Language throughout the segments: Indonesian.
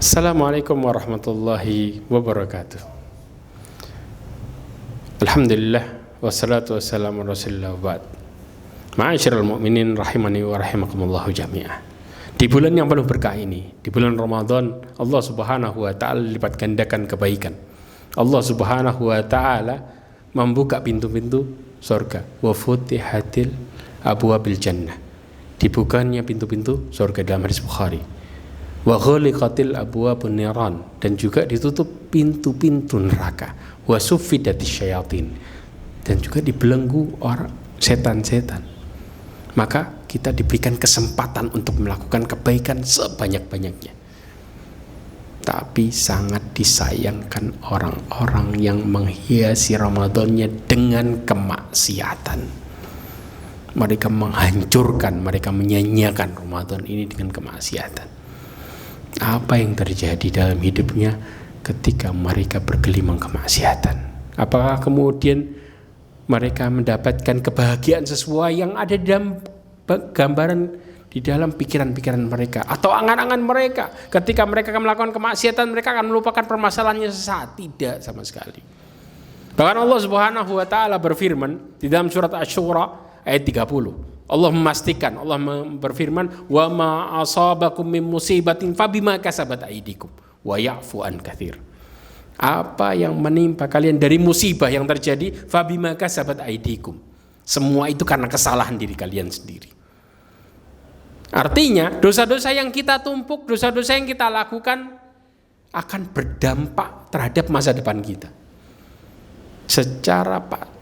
Assalamualaikum warahmatullahi wabarakatuh. Alhamdulillah wassalatu wassalamu ala rasulillah ba'd. Ma'asyiral mu'minin rahimani wa rahimakumullah jami'ah. Di bulan yang penuh berkah ini, di bulan Ramadan, Allah Subhanahu wa taala lipat gandakan kebaikan. Allah Subhanahu wa taala membuka pintu-pintu surga. Wa futihatil abwabil jannah. Dibukanya pintu-pintu surga dalam hadis Bukhari. Wa ghuliqatil abwabun niran, dan juga ditutup pintu-pintu neraka. Wa suffidatis syayatin, dan juga dibelenggu orang setan-setan. Maka kita diberikan kesempatan untuk melakukan kebaikan sebanyak-banyaknya. Tapi sangat disayangkan orang-orang yang menghiasi Ramadannya dengan kemaksiatan. Mereka menghancurkan, mereka menyanyiakan Ramadan ini dengan kemaksiatan. Apa yang terjadi dalam hidupnya ketika mereka bergelimang kemaksiatan? Apakah kemudian mereka mendapatkan kebahagiaan sesuai yang ada di dalam gambaran, di dalam pikiran-pikiran mereka atau angan-angan mereka? Ketika mereka akan melakukan kemaksiatan, mereka akan melupakan permasalahannya sesaat? Tidak sama sekali. Bahkan Allah Subhanahu wa taala berfirman di dalam surat Asy-Syura ayat 30. Allah memastikan, Allah berfirman, wa ma asabakum min musibatin fabima kasabat aydikum wa ya'fu an katsir. Apa yang menimpa kalian dari musibah yang terjadi, fabima kasabat aydikum, semua itu karena kesalahan diri kalian sendiri. Artinya dosa-dosa yang kita tumpuk, dosa-dosa yang kita lakukan akan berdampak terhadap masa depan kita.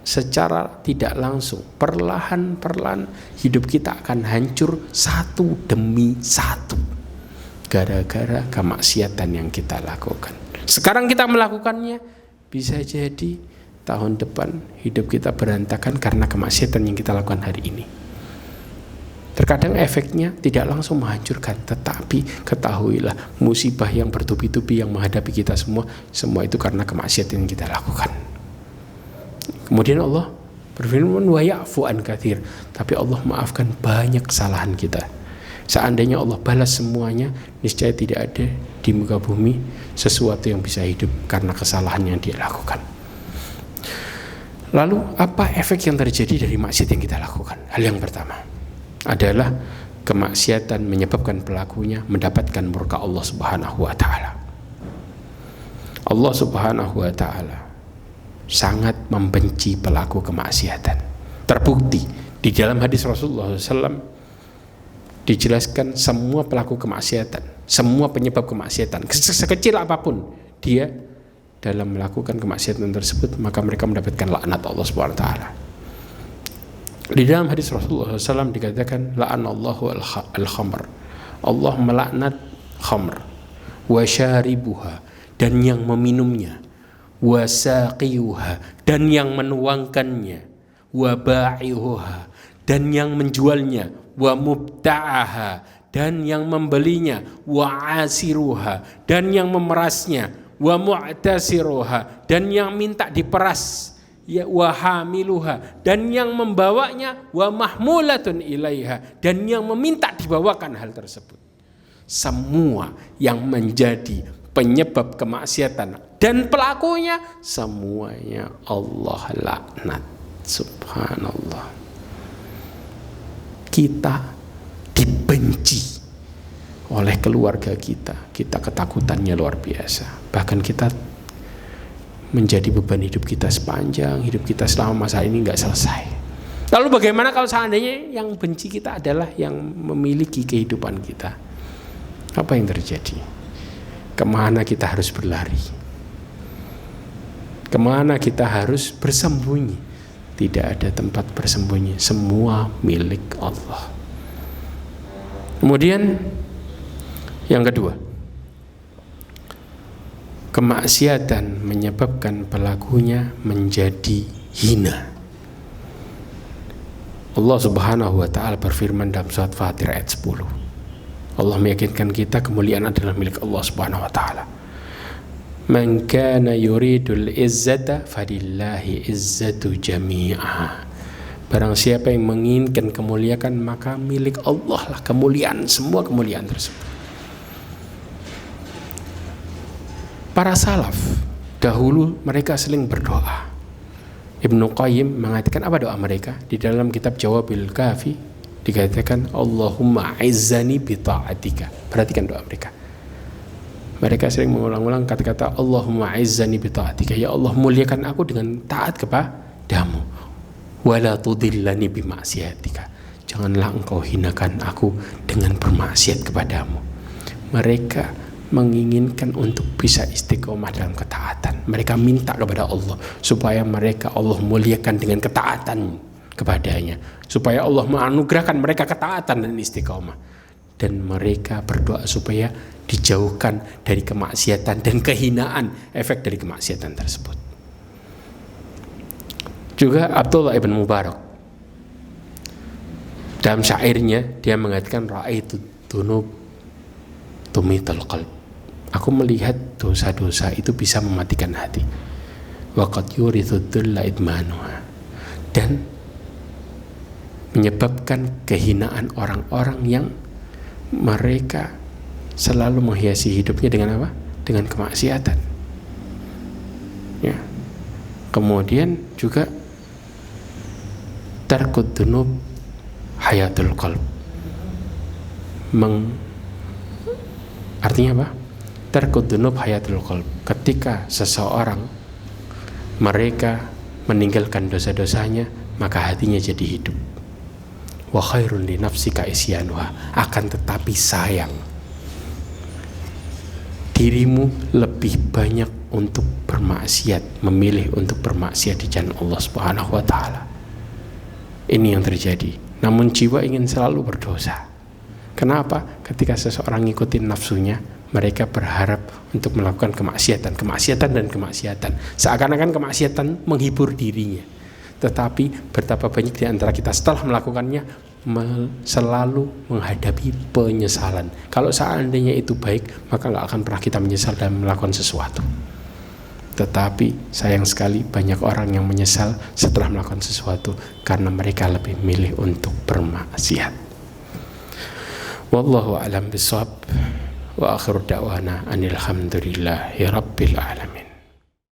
Secara tidak langsung, perlahan-perlahan hidup kita akan hancur satu demi satu gara-gara kemaksiatan yang kita lakukan. Sekarang kita melakukannya, bisa jadi tahun depan hidup kita berantakan karena kemaksiatan yang kita lakukan hari ini. Terkadang efeknya tidak langsung menghancurkan, tetapi ketahuilah musibah yang bertubi-tubi yang menghadapi kita semua itu karena kemaksiatan yang kita lakukan. Kemudian Allah berfirman wa ya'fu an katsir, tapi Allah maafkan banyak kesalahan kita. Seandainya Allah balas semuanya, niscaya tidak ada di muka bumi sesuatu yang bisa hidup karena kesalahan yang dia lakukan. Lalu apa efek yang terjadi dari maksiat yang kita lakukan? Hal yang pertama adalah kemaksiatan menyebabkan pelakunya mendapatkan murka Allah Subhanahu wa taala. Allah Subhanahu wa taala sangat membenci pelaku kemaksiatan. Terbukti di dalam hadis Rasulullah SAW dijelaskan semua pelaku kemaksiatan, semua penyebab kemaksiatan, sekecil apapun dia dalam melakukan kemaksiatan tersebut, maka mereka mendapatkan laknat Allah Subhanahu wa taala. Di dalam hadis Rasulullah SAW dikatakan la'anallahu al-khamr, Allah melaknat khamr, wa syaribuha, dan yang meminumnya, wa saqiyuha, dan yang menuangkannya, wa ba'ihuha, dan yang menjualnya, wa mubta'aha, dan yang membelinya, wa asiruha, dan yang memerasnya, wa mu'tasiruha, dan yang minta diperas, ya, wa hamiluha, dan yang membawanya, wa mahmulatun ilaiha, dan yang meminta dibawakan hal tersebut. Semua yang menjadi penyebab kemaksiatan dan pelakunya semuanya Allah laknat. Subhanallah. Kita dibenci oleh keluarga kita, kita ketakutannya luar biasa. Bahkan kita menjadi beban hidup kita sepanjang hidup kita selama masa ini nggak selesai. Lalu bagaimana kalau seandainya yang benci kita adalah yang memiliki kehidupan kita? Apa yang terjadi? Kemana kita harus berlari? Kemana kita harus bersembunyi? Tidak ada tempat bersembunyi, semua milik Allah. Kemudian yang kedua, kemaksiatan menyebabkan pelakunya menjadi hina. Allah Subhanahu wa taala berfirman dalam surat Fatir ayat 10. Allah meyakinkan kita kemuliaan adalah milik Allah Subhanahu wa taala. Man kana yuridul izzata falillahi izzatu jami'a. Barang siapa yang menginginkan kemuliaan, maka milik Allah lah kemuliaan, semua kemuliaan tersebut. Para salaf dahulu mereka sering berdoa. Ibnu Qayyim mengatakan apa doa mereka? Di dalam kitab Jawabil Kafi dikatakan Allahumma izzani bi ta'atika. Perhatikan doa mereka. Mereka sering mengulang-ulang kata-kata Allahumma izzani bi ta'atika. Ya Allah, muliakan aku dengan taat kepadamu. Wala tudillani bi ma'siyatika. Janganlah engkau hinakan aku dengan bermaksiat kepadamu. Mereka menginginkan untuk bisa istiqomah dalam ketaatan. Mereka minta kepada Allah supaya Allah muliakan dengan ketaatan kepadanya, supaya Allah menganugerahkan mereka ketaatan dan istiqomah. Dan mereka berdoa supaya dijauhkan dari kemaksiatan dan kehinaan efek dari kemaksiatan tersebut. Juga Abdullah ibn Mubarak dalam syairnya dia mengatakan ra'aitu dzunub tumitul qalb. Aku melihat dosa-dosa itu bisa mematikan hati. Waqad yurithu dhulla idmanuha. Dan menyebabkan kehinaan orang-orang yang mereka selalu menghiasi hidupnya dengan apa? Dengan kemaksiatan. Ya. Kemudian juga tarkud dzunub hayatul qalb. Artinya apa? Tarkud dzunub hayatul qalb. Ketika seseorang mereka meninggalkan dosa-dosanya, maka hatinya jadi hidup. Wa khairun li nafsika isyanuha. Akan tetapi sayang, dirimu lebih banyak untuk bermaksiat, memilih untuk bermaksiat di jalan Allah Subhanahu wa taala. Ini yang terjadi. Namun jiwa ingin selalu berdosa. Kenapa? Ketika seseorang ngikutin nafsunya, mereka berharap untuk melakukan kemaksiatan. Seakan-akan kemaksiatan menghibur dirinya. Tetapi betapa banyak di antara kita setelah melakukannya selalu menghadapi penyesalan. Kalau seandainya itu baik, maka gak akan pernah kita menyesal dalam melakukan sesuatu. Tetapi sayang sekali banyak orang yang menyesal setelah melakukan sesuatu karena mereka lebih milih untuk bermaksiat. Wallahu a'lam bishawab. Wa akhiru da'wana anil hamdulillahi rabbil alamin.